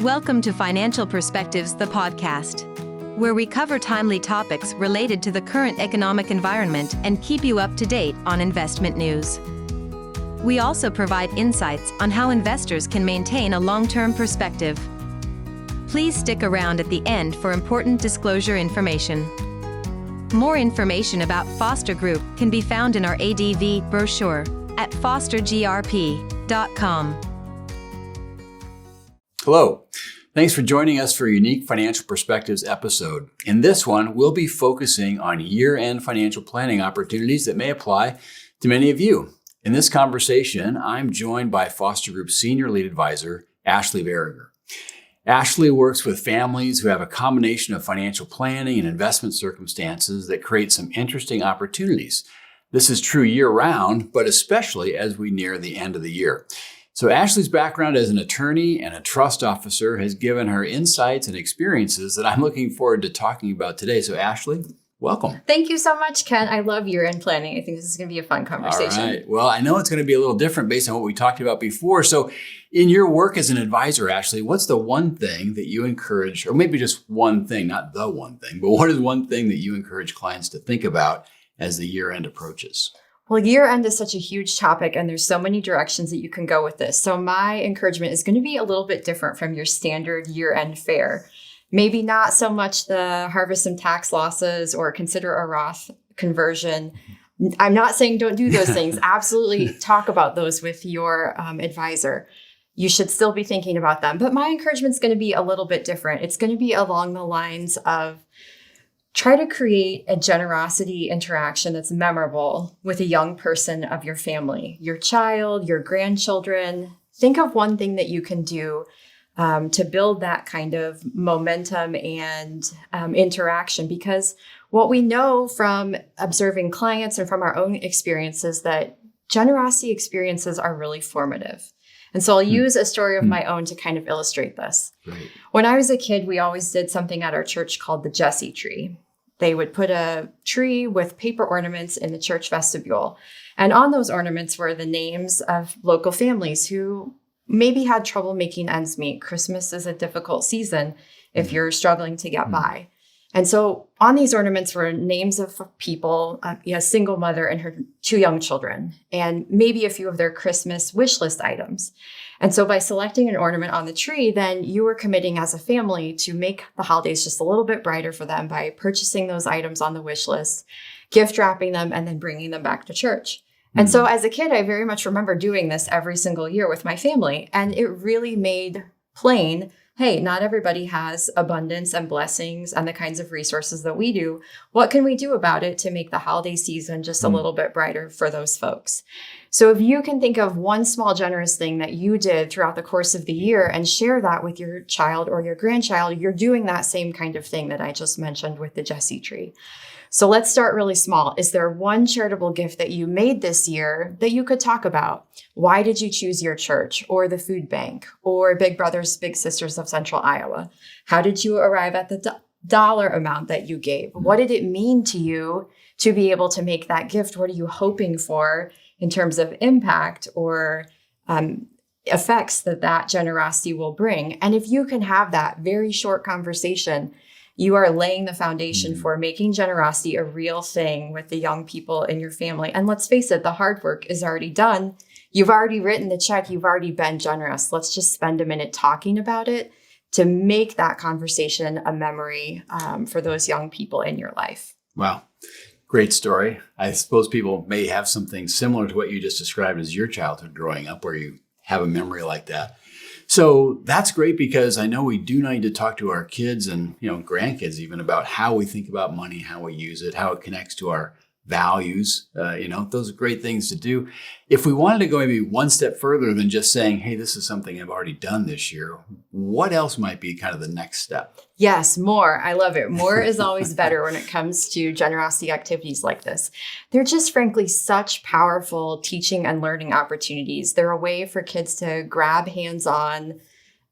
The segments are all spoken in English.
Welcome to Financial Perspectives, the podcast, where we cover timely topics related to the current economic environment and keep you up to date on investment news. We also provide insights on how investors can maintain a long-term perspective. Please stick around at the end for important disclosure information. More information about Foster Group can be found in our ADV brochure at fostergrp.com. Hello. Thanks for joining us for a unique Financial Perspectives episode. In this one, we'll be focusing on year-end financial planning opportunities that may apply to many of you. In this conversation, I'm joined by Foster Group Senior Lead Advisor, Ashlee Vieregger. Ashlee works with families who have a combination of financial planning and investment circumstances that create some interesting opportunities. This is true year-round, but especially as we near the end of the year. So Ashlee's background as an attorney and a trust officer has given her insights and experiences that I'm looking forward to talking about today. So Ashlee, welcome. Thank you so much, Ken. I love year-end planning. I think this is going to be a fun conversation. All right. Well, I know it's going to be a little different based on what we talked about before. So in your work as an advisor, Ashlee, what's the one thing that you encourage, or maybe just one thing, not the one thing, but what is one thing that you encourage clients to think about as the year-end approaches? Well, year-end is such a huge topic, and there's so many directions that you can go with this. So my encouragement is going to be a little bit different from your standard year-end fare. Maybe not so much the harvest some tax losses or consider a Roth conversion. I'm not saying don't do those things. Absolutely talk about those with your advisor. You should still be thinking about them. But my encouragement is going to be a little bit different. It's going to be along the lines of try to create a generosity interaction that's memorable with a young person of your family, your child, your grandchildren. Think of one thing that you can do to build that kind of momentum and interaction, because what we know from observing clients and from our own experiences that generosity experiences are really formative. And so I'll use a story of my own to kind of illustrate this. Right. When I was a kid, we always did something at our church called the Jesse tree. They would put a tree with paper ornaments in the church vestibule. And on those ornaments were the names of local families who maybe had trouble making ends meet. Christmas is a difficult season if you're struggling to get by. And so on these ornaments were names of people, a single mother and her two young children, and maybe a few of their Christmas wish list items. And so by selecting an ornament on the tree, then you were committing as a family to make the holidays just a little bit brighter for them by purchasing those items on the wish list, gift wrapping them, and then bringing them back to church. And so as a kid, I very much remember doing this every single year with my family. And it really made plain, hey, not everybody has abundance and blessings and the kinds of resources that we do. What can we do about it to make the holiday season just a little bit brighter for those folks? So if you can think of one small generous thing that you did throughout the course of the year and share that with your child or your grandchild, you're doing that same kind of thing that I just mentioned with the Jesse tree. So let's start really small. Is there one charitable gift that you made this year that you could talk about? Why did you choose your church or the food bank or Big Brothers Big Sisters of Central Iowa? How did you arrive at the dollar amount that you gave? What did it mean to you to be able to make that gift? What are you hoping for in terms of impact or effects that generosity will bring? And if you can have that very short conversation, you are laying the foundation for making generosity a real thing with the young people in your family. And let's face it, the hard work is already done. You've already written the check. You've already been generous. Let's just spend a minute talking about it to make that conversation a memory for those young people in your life. Wow. Great story. I suppose people may have something similar to what you just described as your childhood growing up, where you have a memory like that. So that's great, because I know we do need to talk to our kids and grandkids even about how we think about money, how we use it, how it connects to our values. Those are great things to do. If we wanted to go maybe one step further than just saying, hey, this is something I've already done this year, what else might be kind of the next step? Yes, more. I love it. More is always better when it comes to generosity activities like this. They're just frankly such powerful teaching and learning opportunities. They're a way for kids to grab hands-on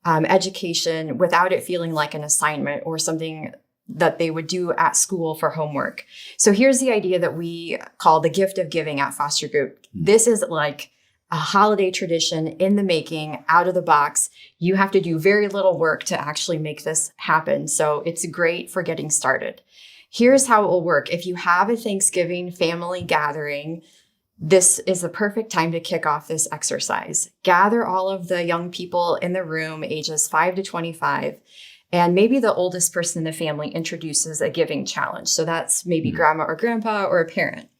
education without it feeling like an assignment or something that they would do at school for homework. So here's the idea that we call the gift of giving at Foster Group. This is like a holiday tradition in the making, out of the box. You have to do very little work to actually make this happen. So it's great for getting started. Here's how it will work. If you have a Thanksgiving family gathering, this is the perfect time to kick off this exercise. Gather all of the young people in the room, ages 5 to 25, and maybe the oldest person in the family introduces a giving challenge. So that's maybe grandma or grandpa or a parent.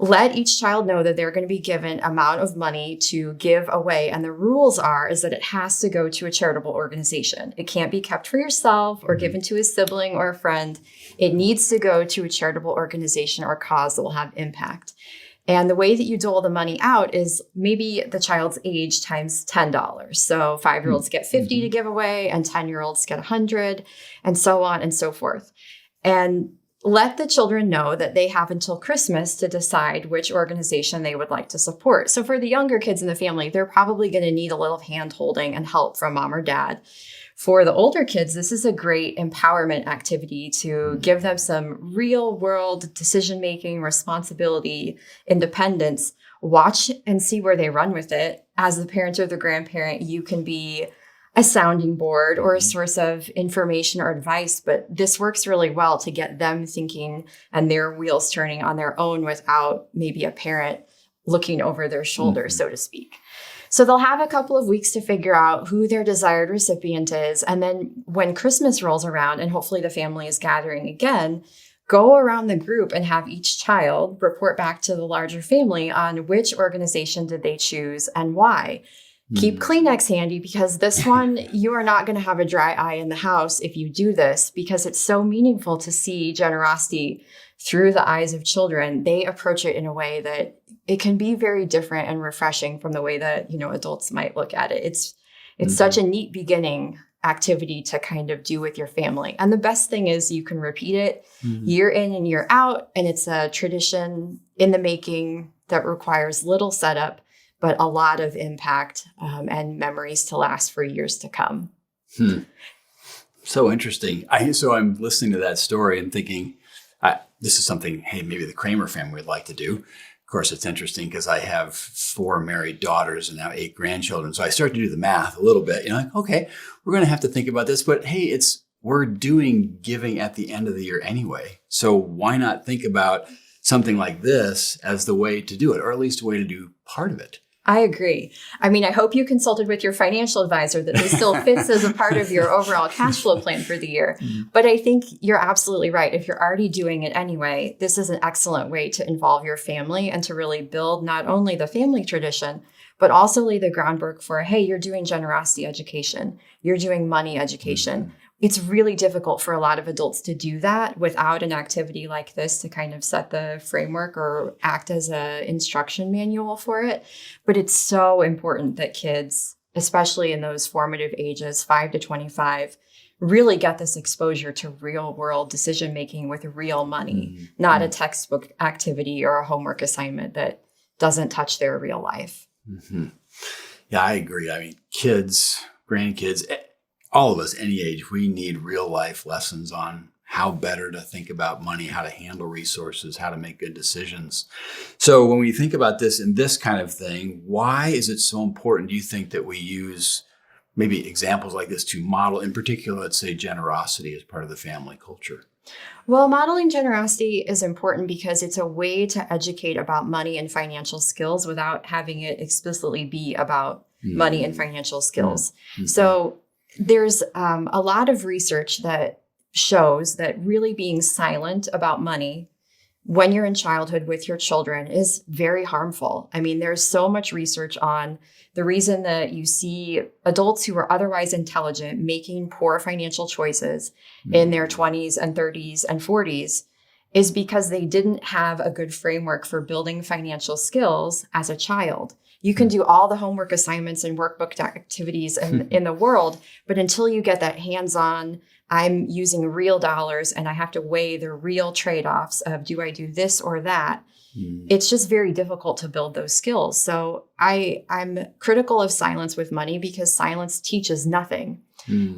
Let each child know that they're going to be given amount of money to give away. And the rules is that it has to go to a charitable organization. It can't be kept for yourself or given to a sibling or a friend. It needs to go to a charitable organization or cause that will have impact. And the way that you dole the money out is maybe the child's age times $10. So 5-year-olds get 50 to give away and 10-year-olds get 100 and so on and so forth. And let the children know that they have until Christmas to decide which organization they would like to support. So for the younger kids in the family, they're probably going to need a little hand holding and help from mom or dad. For the older kids, this is a great empowerment activity to give them some real world decision-making, responsibility, independence. Watch and see where they run with it. As the parent or the grandparent, you can be a sounding board or a source of information or advice, but this works really well to get them thinking and their wheels turning on their own without maybe a parent looking over their shoulder, so to speak. So they'll have a couple of weeks to figure out who their desired recipient is. And then when Christmas rolls around and hopefully the family is gathering again, go around the group and have each child report back to the larger family on which organization did they choose and why. Keep Kleenex handy because this one, you are not going to have a dry eye in the house if you do this, because it's so meaningful to see generosity through the eyes of children. They approach it in a way that it can be very different and refreshing from the way that, adults might look at it. It's such a neat beginning activity to kind of do with your family. And the best thing is you can repeat it year in and year out. And it's a tradition in the making that requires little setup, but a lot of impact and memories to last for years to come. So interesting. So I'm listening to that story and thinking, this is something, hey, maybe the Kramer family would like to do. Of course, it's interesting because I have 4 married daughters and now 8 grandchildren. So I start to do the math a little bit. Like, okay, we're going to have to think about this. But hey, we're doing giving at the end of the year anyway. So why not think about something like this as the way to do it, or at least a way to do part of it? I agree. I mean, I hope you consulted with your financial advisor that this still fits as a part of your overall cash flow plan for the year. But I think you're absolutely right. If you're already doing it anyway, this is an excellent way to involve your family and to really build not only the family tradition, but also lay the groundwork for, hey, you're doing generosity education. You're doing money education. It's really difficult for a lot of adults to do that without an activity like this to kind of set the framework or act as an instruction manual for it. But it's so important that kids, especially in those formative ages, 5 to 25, really get this exposure to real world decision making with real money, not a textbook activity or a homework assignment that doesn't touch their real life. Yeah, I agree. I mean, kids, grandkids, all of us, any age, we need real life lessons on how better to think about money, how to handle resources, how to make good decisions. So when we think about this and this kind of thing, why is it so important, do you think, that we use maybe examples like this to model, in particular, let's say, generosity as part of the family culture? Well, modeling generosity is important because it's a way to educate about money and financial skills without having it explicitly be about money and financial skills. So there's a lot of research that shows that really being silent about money when you're in childhood with your children is very harmful. I mean, there's so much research on the reason that you see adults who are otherwise intelligent making poor financial choices in their 20s and 30s and 40s is because they didn't have a good framework for building financial skills as a child. You can do all the homework assignments and workbook activities in the world, but until you get that hands-on, I'm using real dollars and I have to weigh the real trade-offs of, do I do this or that? It's just very difficult to build those skills. So I'm critical of silence with money because silence teaches nothing.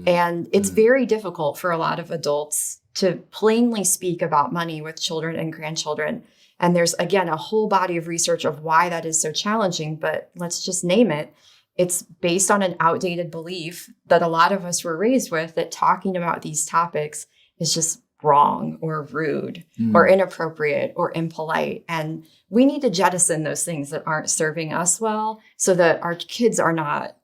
And it's very difficult for a lot of adults to plainly speak about money with children and grandchildren And there's, again, a whole body of research of why that is so challenging, but let's just name it. It's based on an outdated belief that a lot of us were raised with, that talking about these topics is just wrong or rude or inappropriate or impolite. And we need to jettison those things that aren't serving us well so that our kids are not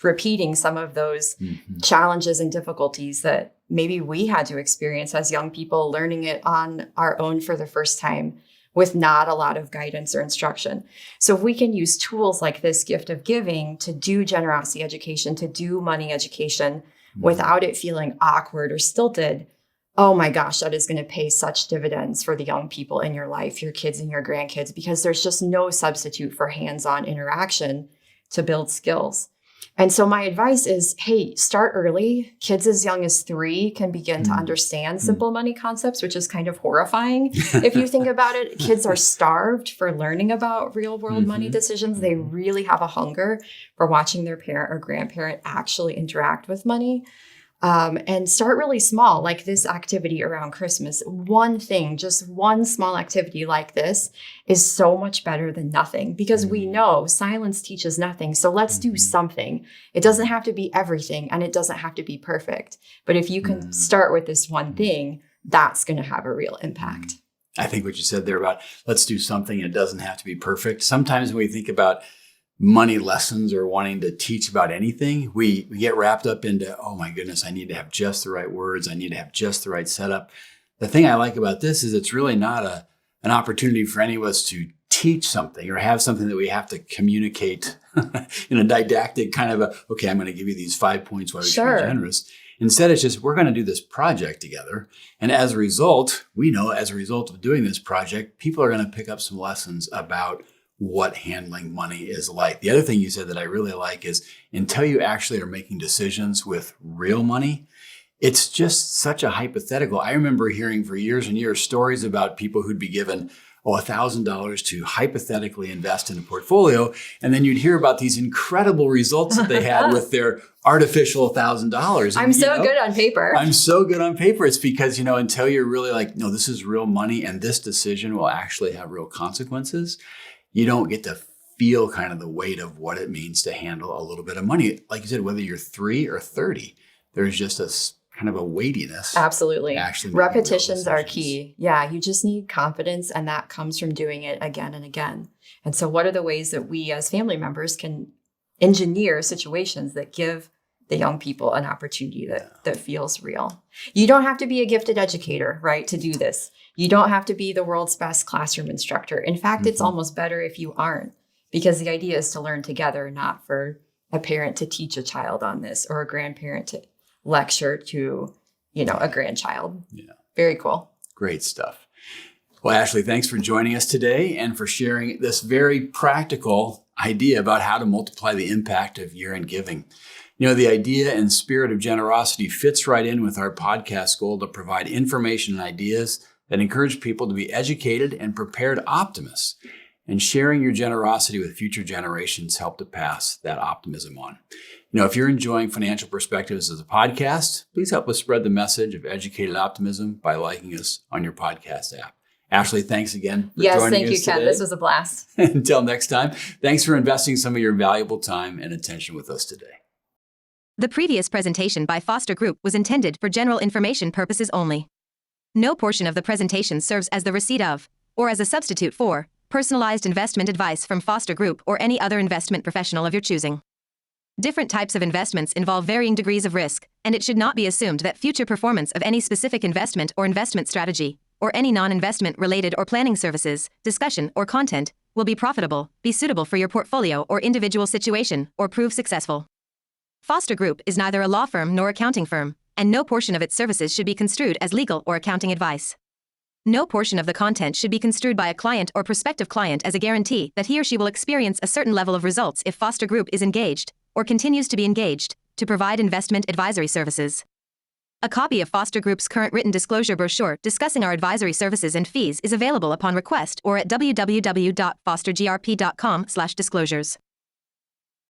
repeating some of those challenges and difficulties that maybe we had to experience as young people, learning it on our own for the first time with not a lot of guidance or instruction. So if we can use tools like this gift of giving to do generosity education, to do money education without it feeling awkward or stilted, oh my gosh, that is going to pay such dividends for the young people in your life, your kids and your grandkids, because there's just no substitute for hands-on interaction to build skills. And so my advice is, hey, start early. Kids as young as 3 can begin to understand simple money concepts, which is kind of horrifying. If you think about it, kids are starved for learning about real world money decisions. They really have a hunger for watching their parent or grandparent actually interact with money. And start really small, like this activity around Christmas. One thing, just one small activity like this is so much better than nothing, because we know silence teaches nothing. So let's do something. It doesn't have to be everything, and it doesn't have to be perfect. But if you can start with this one thing, that's going to have a real impact. I think what you said there about let's do something, it doesn't have to be perfect. Sometimes when we think about money lessons or wanting to teach about anything, we get wrapped up into, oh my goodness, I need to have just the right words. I need to have just the right setup. The thing I like about this is it's really not an opportunity for any of us to teach something or have something that we have to communicate in a didactic kind of okay, I'm going to give you these 5 points why we should be generous. Instead, it's just, we're going to do this project together. And as a result, we know as a result of doing this project, people are going to pick up some lessons about what handling money is like. The other thing you said that I really like is until you actually are making decisions with real money, it's just such a hypothetical. I remember hearing for years and years stories about people who'd be given $1,000 to hypothetically invest in a portfolio. And then you'd hear about these incredible results that they had with their artificial $1,000. I'm so good on paper. I'm so good on paper. It's because, until you're really like, no, this is real money and this decision will actually have real consequences, you don't get to feel kind of the weight of what it means to handle a little bit of money. Like you said, whether you're 3 or 30, there's just a kind of a weightiness. Absolutely. Repetitions are key. Yeah, you just need confidence, and that comes from doing it again and again. And so what are the ways that we as family members can engineer situations that give the young people an opportunity that feels real? You don't have to be a gifted educator, right, to do this. You don't have to be the world's best classroom instructor. In fact, it's almost better if you aren't, because the idea is to learn together, not for a parent to teach a child on this or a grandparent to lecture to, a grandchild. Yeah. Very cool. Great stuff. Well, Ashlee, thanks for joining us today and for sharing this very practical idea about how to multiply the impact of year-end giving. The idea and spirit of generosity fits right in with our podcast goal to provide information and ideas that encourage people to be educated and prepared optimists. And sharing your generosity with future generations help to pass that optimism on. If you're enjoying Financial Perspectives as a podcast, please help us spread the message of educated optimism by liking us on your podcast app. Ashlee, thanks again for joining us today. Yes, thank you, Ken. This was a blast. Until next time, thanks for investing some of your valuable time and attention with us today. The previous presentation by Foster Group was intended for general information purposes only. No portion of the presentation serves as the receipt of, or as a substitute for, personalized investment advice from Foster Group or any other investment professional of your choosing. Different types of investments involve varying degrees of risk, and it should not be assumed that future performance of any specific investment or investment strategy, or any non-investment related or planning services, discussion, or content, will be profitable, be suitable for your portfolio or individual situation, or prove successful. Foster Group is neither a law firm nor accounting firm, and no portion of its services should be construed as legal or accounting advice. No portion of the content should be construed by a client or prospective client as a guarantee that he or she will experience a certain level of results if Foster Group is engaged, or continues to be engaged, to provide investment advisory services. A copy of Foster Group's current written disclosure brochure discussing our advisory services and fees is available upon request or at www.fostergrp.com/disclosures.